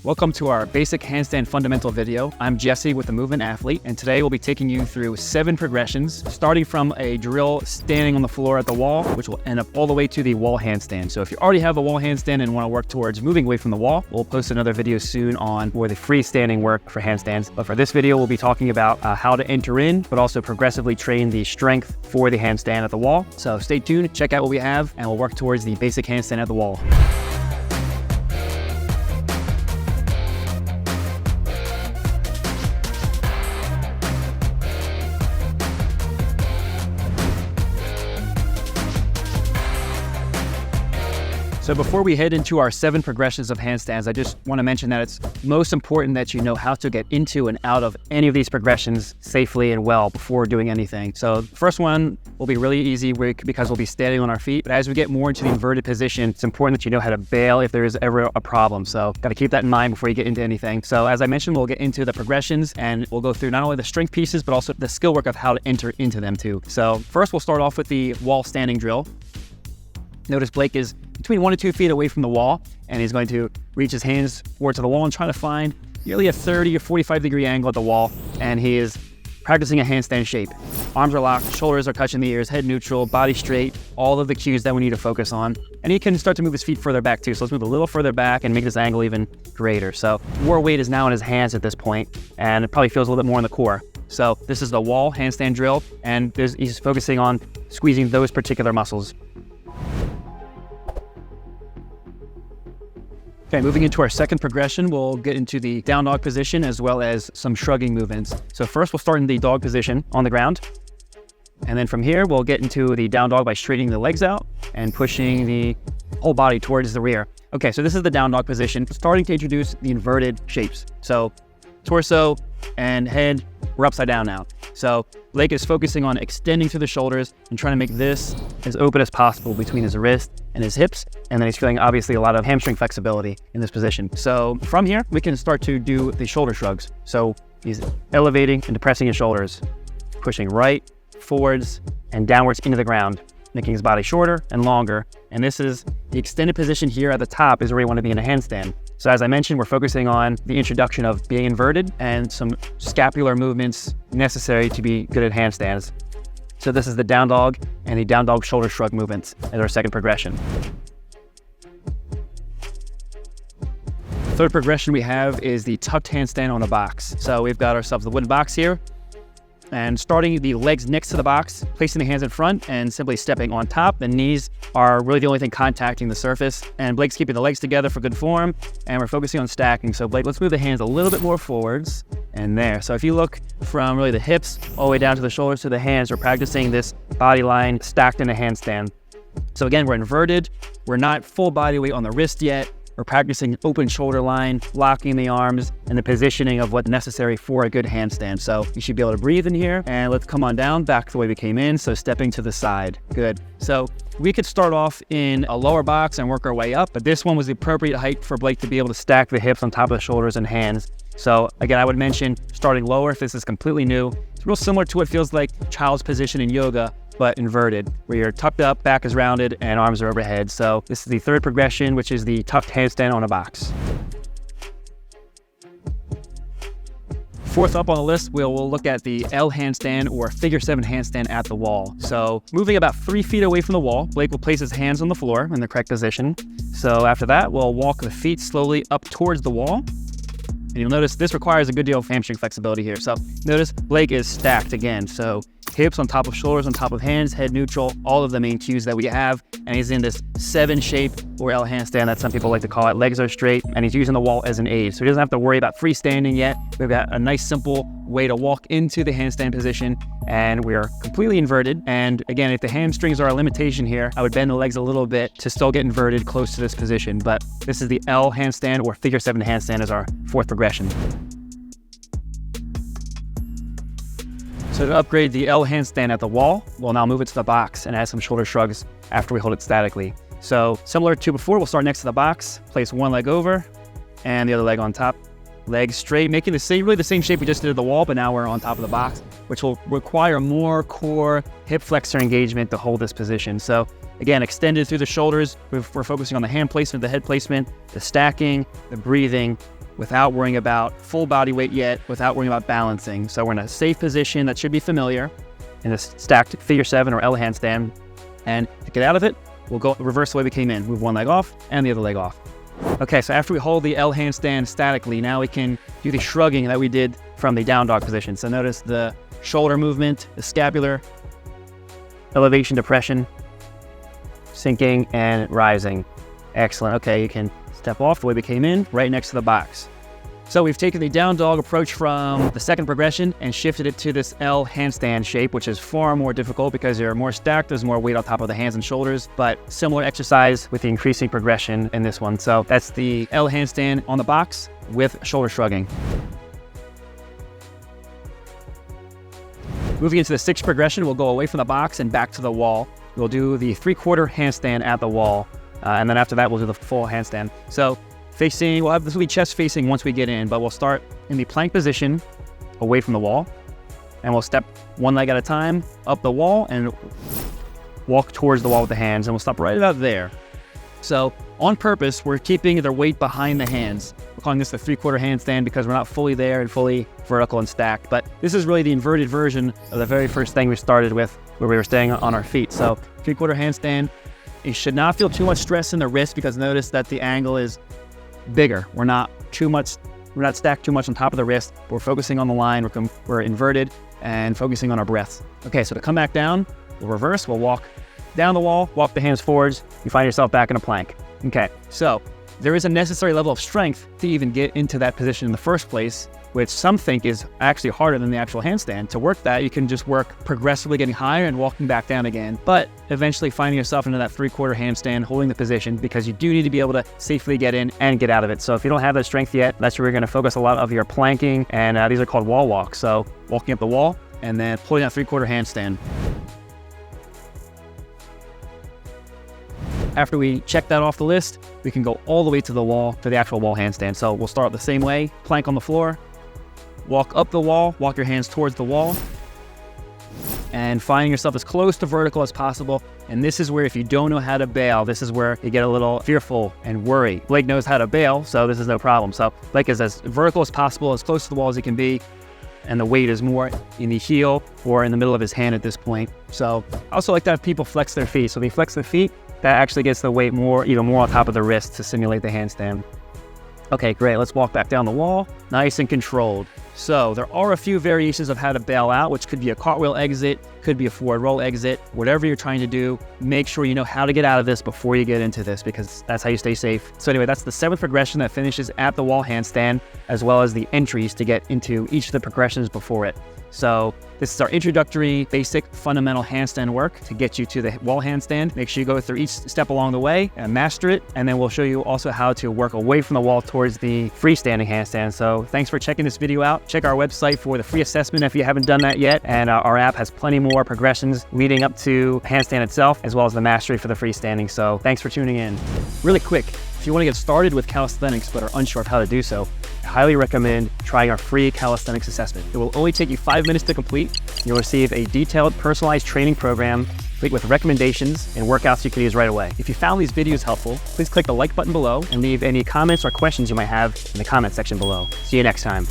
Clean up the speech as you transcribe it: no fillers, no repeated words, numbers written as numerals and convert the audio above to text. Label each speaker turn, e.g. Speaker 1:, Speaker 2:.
Speaker 1: Welcome to our basic handstand fundamental video. I'm Jesse with the Movement Athlete, and today we'll be taking you through 7 progressions, starting from a drill standing on the floor at the wall, which will end up all the way to the wall handstand. So if you already have a wall handstand and want to work towards moving away from the wall, we'll post another video soon on more the freestanding work for handstands. But for this video, we'll be talking about how to enter in, but also progressively train the strength for the handstand at the wall. So stay tuned, check out what we have, and we'll work towards the basic handstand at the wall. So before we head into our 7 progressions of handstands, I just want to mention that it's most important that you know how to get into and out of any of these progressions safely and well before doing anything. So the first one will be really easy because we'll be standing on our feet. But as we get more into the inverted position, it's important that you know how to bail if there is ever a problem. So got to keep that in mind before you get into anything. So as I mentioned, we'll get into the progressions and we'll go through not only the strength pieces, but also the skill work of how to enter into them too. So first we'll start off with the wall standing drill. Notice Blake is between 1 to 2 feet away from the wall, and he's going to reach his hands forward to the wall and try to find nearly a 30 or 45 degree angle at the wall, and he is practicing a handstand shape. Arms are locked, shoulders are touching the ears, head neutral, body straight, all of the cues that we need to focus on. And he can start to move his feet further back too, so let's move a little further back and make this angle even greater. So more weight is now in his hands at this point, and it probably feels a little bit more in the core. So this is the wall handstand drill, and he's focusing on squeezing those particular muscles. Okay, moving into our second progression, we'll get into the down dog position as well as some shrugging movements. So first we'll start in the dog position on the ground. And then from here, we'll get into the down dog by straightening the legs out and pushing the whole body towards the rear. Okay, so this is the down dog position, starting to introduce the inverted shapes. So torso and head, we're upside down now. So Blake is focusing on extending through the shoulders and trying to make this as open as possible between his wrist and his hips. And then he's feeling obviously a lot of hamstring flexibility in this position. So from here, we can start to do the shoulder shrugs. So he's elevating and depressing his shoulders, pushing right, forwards, and downwards into the ground, making his body shorter and longer. And this is the extended position here at the top is where you want to be in a handstand. So as I mentioned, we're focusing on the introduction of being inverted and some scapular movements necessary to be good at handstands. So this is the down dog and the down dog shoulder shrug movements as our second progression. Third progression we have is the tucked handstand on a box. So we've got ourselves the wooden box here, and starting the legs next to the box, placing the hands in front and simply stepping on top. The knees are really the only thing contacting the surface, and Blake's keeping the legs together for good form, and we're focusing on stacking. So Blake, let's move the hands a little bit more forwards and there. So if you look from really the hips all the way down to the shoulders to the hands, we're practicing this body line stacked in a handstand. So again, we're inverted. We're not full body weight on the wrist yet. We're practicing open shoulder line, locking the arms, and the positioning of what's necessary for a good handstand. So you should be able to breathe in here, and let's come on down, back the way we came in, so stepping to the side. Good. So we could start off in a lower box and work our way up, but this one was the appropriate height for Blake to be able to stack the hips on top of the shoulders and hands. So again, I would mention starting lower if this is completely new. It's real similar to what feels like child's position in yoga, but inverted, where you're tucked up, back is rounded, and arms are overhead. So this is the third progression, which is the tucked handstand on a box. Fourth up on the list, we'll look at the L handstand or figure 7 handstand at the wall. So moving about 3 feet away from the wall, Blake will place his hands on the floor in the correct position. So after that, we'll walk the feet slowly up towards the wall. And you'll notice this requires a good deal of hamstring flexibility here. So notice Blake is stacked again. So hips on top of shoulders, on top of hands, head neutral, all of the main cues that we have. And he's in this 7 shape or L handstand that some people like to call it. Legs are straight, and he's using the wall as an aid. So he doesn't have to worry about freestanding yet. We've got a nice simple way to walk into the handstand position, and we're completely inverted. And again, if the hamstrings are a limitation here, I would bend the legs a little bit to still get inverted close to this position. But this is the L handstand or figure 7 handstand as our fourth progression. So to upgrade the L handstand at the wall, we'll now move it to the box and add some shoulder shrugs after we hold it statically. So similar to before, we'll start next to the box, place one leg over and the other leg on top. Legs straight, making really the same shape we just did at the wall, but now we're on top of the box, which will require more core hip flexor engagement to hold this position. So again, extended through the shoulders. We're focusing on the hand placement, the head placement, the stacking, the breathing, without worrying about full body weight yet, without worrying about balancing. So we're in a safe position that should be familiar in a stacked figure 7 or L handstand. And to get out of it, we'll go reverse the way we came in. Move one leg off and the other leg off. Okay, so after we hold the L handstand statically, now we can do the shrugging that we did from the down dog position. So notice the shoulder movement, the scapular elevation, depression, sinking and rising. Excellent. Okay, you can step off the way we came in, right next to the box. So we've taken the down dog approach from the second progression and shifted it to this L handstand shape, which is far more difficult because you're more stacked, there's more weight on top of the hands and shoulders, but similar exercise with the increasing progression in this one. So that's the L handstand on the box with shoulder shrugging. Moving into the sixth progression, we'll go away from the box and back to the wall. We'll do the 3/4 handstand at the wall. And then after that, we'll do the full handstand. So facing, this will be chest facing once we get in, but we'll start in the plank position away from the wall. And we'll step one leg at a time up the wall and walk towards the wall with the hands. And we'll stop right about there. So on purpose, we're keeping the weight behind the hands. We're calling this the 3/4 handstand because we're not fully there and fully vertical and stacked. But this is really the inverted version of the very first thing we started with, where we were staying on our feet. So 3/4 handstand. You should not feel too much stress in the wrist because notice that the angle is bigger. We're not stacked too much on top of the wrist. We're focusing on the line. We're inverted and focusing on our breaths. Okay, so to come back down, we'll reverse. We'll walk down the wall, walk the hands forwards. You find yourself back in a plank. Okay, so there is a necessary level of strength to even get into that position in the first place, which some think is actually harder than the actual handstand. To work that, you can just work progressively getting higher and walking back down again, but eventually finding yourself into that 3/4 handstand, holding the position, because you do need to be able to safely get in and get out of it. So if you don't have that strength yet, that's where you're gonna focus a lot of your planking, and these are called wall walks. So walking up the wall and then pulling that 3/4 handstand. After we check that off the list, we can go all the way to the wall, to the actual wall handstand. So we'll start the same way, plank on the floor, walk up the wall, walk your hands towards the wall, and finding yourself as close to vertical as possible. And this is where, if you don't know how to bail, this is where you get a little fearful and worry. Blake knows how to bail, so this is no problem. So Blake is as vertical as possible, as close to the wall as he can be, and the weight is more in the heel or in the middle of his hand at this point. So I also like to have people flex their feet. So if they flex their feet, that actually gets the weight even more on top of the wrist to simulate the handstand. Okay, great. Let's walk back down the wall, nice and controlled. So there are a few variations of how to bail out, which could be a cartwheel exit, could be a forward roll exit, whatever you're trying to do. Make sure you know how to get out of this before you get into this, because that's how you stay safe. So anyway, that's the 7th progression that finishes at the wall handstand, as well as the entries to get into each of the progressions before it. So this is our introductory, basic, fundamental handstand work to get you to the wall handstand. Make sure you go through each step along the way and master it. And then we'll show you also how to work away from the wall towards the freestanding handstand. So thanks for checking this video out. Check our website for the free assessment if you haven't done that yet. And our app has plenty more progressions leading up to handstand itself, as well as the mastery for the freestanding. So thanks for tuning in. Really quick, if you want to get started with calisthenics but are unsure of how to do so, I highly recommend trying our free calisthenics assessment. It will only take you 5 minutes to complete. You'll receive a detailed, personalized training program complete with recommendations and workouts you can use right away. If you found these videos helpful, please click the like button below and leave any comments or questions you might have in the comment section below. See you next time.